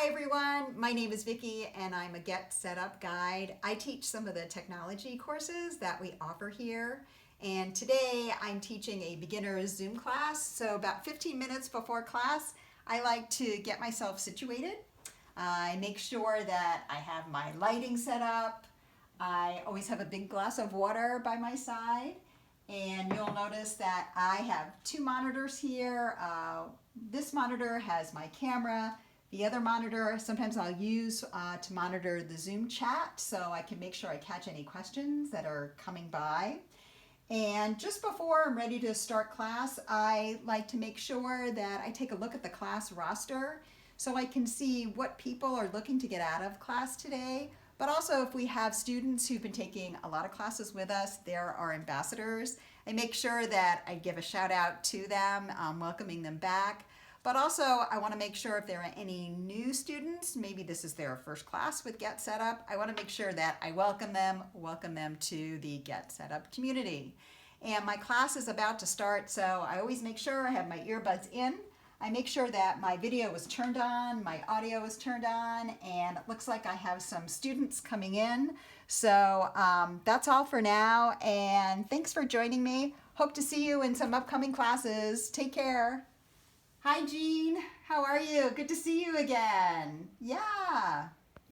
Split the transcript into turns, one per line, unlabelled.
Hi everyone, my name is Vicki and I'm a Get Set Up Guide. I teach some of the technology courses that we offer here, and today I'm teaching a beginner's Zoom class. So about 15 minutes before class, I like to get myself situated. I make sure that I have my lighting set up. I always have a big glass of water by my side, and you'll notice that I have two monitors here. This monitor has my camera. The other monitor, sometimes I'll use to monitor the Zoom chat so I can make sure I catch any questions that are coming by. And just before I'm ready to start class, I like to make sure that I take a look at the class roster so I can see what people are looking to get out of class today. But also if we have students who've been taking a lot of classes with us, they're our ambassadors. I make sure that I give a shout out to them, welcoming them back. But also I want to make sure if there are any new students, maybe this is their first class with Get Set Up, I want to make sure that I welcome them to the Get Set Up community. And my class is about to start, so I always make sure I have my earbuds in. I make sure that my video is turned on, my audio is turned on, and it looks like I have some students coming in. So that's all for now, and thanks for joining me. Hope to see you in some upcoming classes. Take care. Hi Jean, how are you? Good to see you again. Yeah.